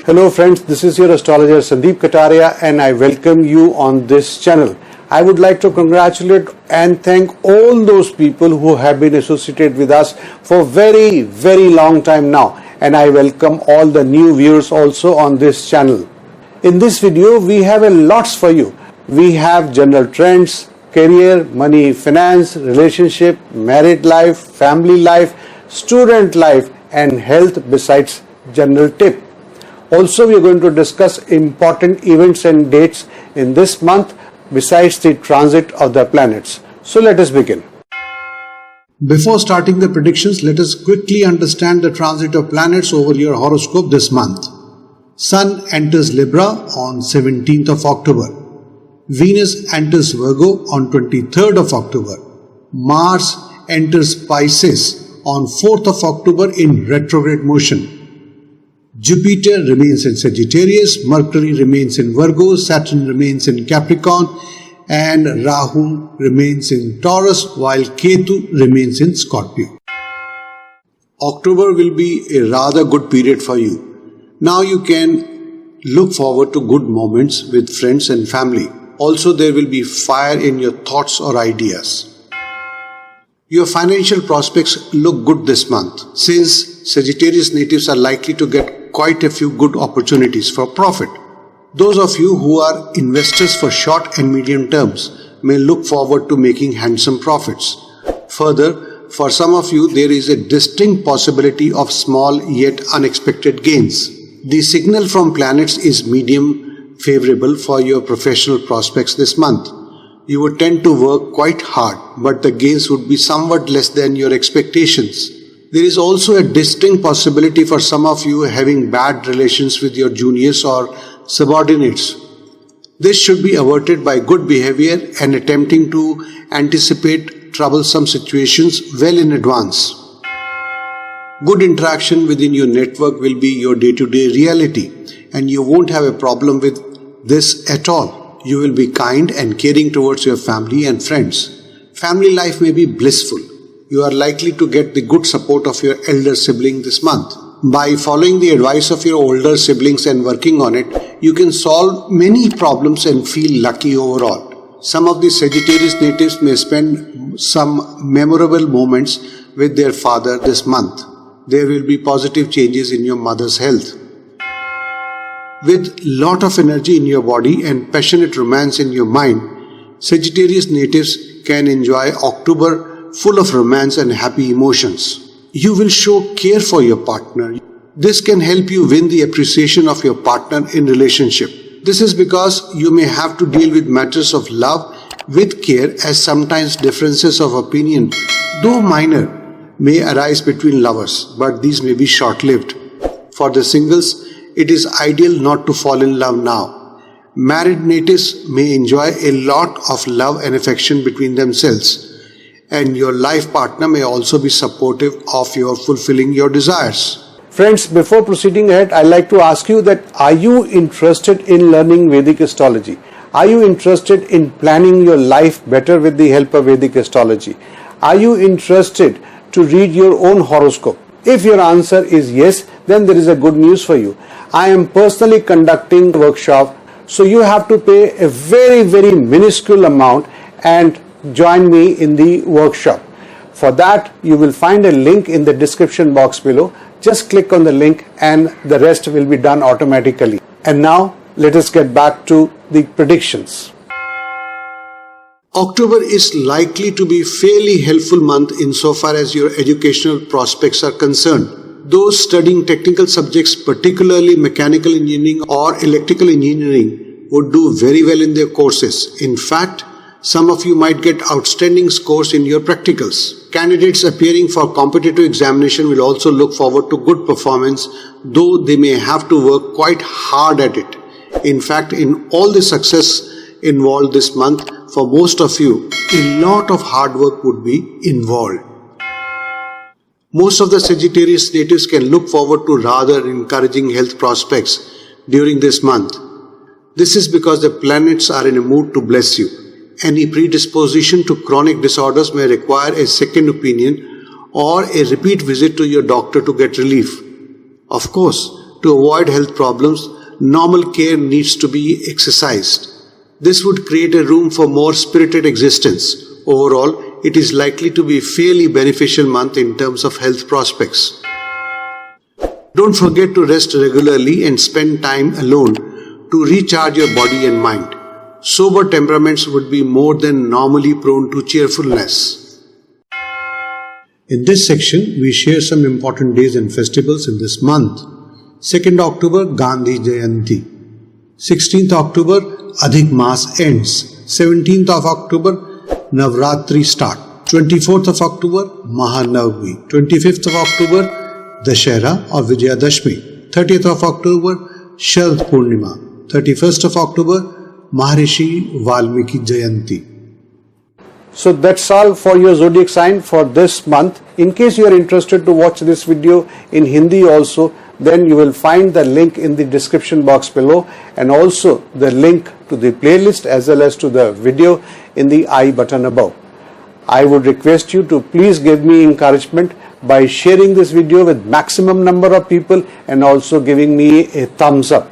Hello friends, this is your astrologer Sandeep Kataria and I welcome you on this channel. I would like to congratulate and thank all those people who have been associated with us for very long time now, and I welcome all the new viewers also on this channel. In this video we have a lots for you. We have general trends, career, money, finance, relationship, married life, family life, student life and health besides general tip. Also, we are going to discuss important events and dates in this month besides the transit of the planets. So let us begin. Before starting the predictions, let us quickly understand the transit of planets over your horoscope this month. Sun enters Libra on 17th of October. Venus enters Virgo on 23rd of October. Mars enters Pisces on 4th of October in retrograde motion. Jupiter remains in Sagittarius, Mercury remains in Virgo, Saturn remains in Capricorn and Rahu remains in Taurus while Ketu remains in Scorpio. October will be a rather good period for you. Now you can look forward to good moments with friends and family. Also there will be fire in your thoughts or ideas. Your financial prospects look good this month since Sagittarius natives are likely to get quite a few good opportunities for profit. Those of you who are investors for short and medium terms may look forward to making handsome profits. Further, for some of you there is a distinct possibility of small yet unexpected gains. The signal from planets is medium favorable for your professional prospects this month. You would tend to work quite hard, but the gains would be somewhat less than your expectations. There is also a distinct possibility for some of you having bad relations with your juniors or subordinates. This should be averted by good behavior and attempting to anticipate troublesome situations well in advance. Good interaction within your network will be your day-to-day reality, and you won't have a problem with this at all. You will be kind and caring towards your family and friends. Family life may be blissful. You are likely to get the good support of your elder sibling this month. By following the advice of your older siblings and working on it, you can solve many problems and feel lucky overall. Some of the Sagittarius natives may spend some memorable moments with their father this month. There will be positive changes in your mother's health. With lot of energy in your body and passionate romance in your mind, Sagittarius natives can enjoy October full of romance and happy emotions. You will show care for your partner. This can help you win the appreciation of your partner in relationship. This is because you may have to deal with matters of love with care, as sometimes differences of opinion, though minor, may arise between lovers, but these may be short-lived. For the singles, it is ideal not to fall in love now. Married natives may enjoy a lot of love and affection between themselves, and your life partner may also be supportive of your fulfilling your desires. Friends, before proceeding ahead, I'd like to ask you that are you interested in learning Vedic astrology? Are you interested in planning your life better with the help of Vedic astrology? Are you interested to read your own horoscope? If your answer is yes, then there is a good news for you. I am personally conducting a workshop, so you have to pay a very minuscule amount and join me in the workshop. For that, you will find a link in the description box below. Just click on the link and the rest will be done automatically. And now, let us get back to the predictions. October is likely to be a fairly helpful month insofar as your educational prospects are concerned. Those studying technical subjects, particularly mechanical engineering or electrical engineering, would do very well in their courses. In fact, some of you might get outstanding scores in your practicals. Candidates appearing for competitive examination will also look forward to good performance, though they may have to work quite hard at it. In fact, in all the success involved this month, for most of you, a lot of hard work would be involved. Most of the Sagittarius natives can look forward to rather encouraging health prospects during this month. This is because the planets are in a mood to bless you. Any predisposition to chronic disorders may require a second opinion or a repeat visit to your doctor to get relief. Of course, to to avoid health problems, normal care needs to be exercised. This would create a room for more spirited existence. Overall, it is likely to be a fairly beneficial month in terms of health prospects. Don't forget to rest regularly and spend time alone to recharge your body and mind. Sober temperaments would be more than normally prone to cheerfulness. In this section, we share some important days and festivals in this month. 2nd October, Gandhi Jayanti. 16th October, Adhik Maas ends. 17th of October, Navratri start. 24th of October, Mahanavami. 25th of October, Dashera or Vijayadashmi. 30th of October, Sharad Purnima. 31st of October, Maharishi Valmiki Jayanti. So that's all for your zodiac sign for this month. In case you are interested to watch this video in Hindi also, then you will find the link in the description box below, and also the link to the playlist as well as to the video in the I button above. I would request you to please give me encouragement by sharing this video with maximum number of people and also giving me a thumbs up.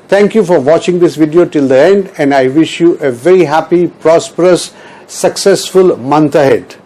Thank you for watching this video till the end, and I wish you a very happy, prosperous, successful month ahead.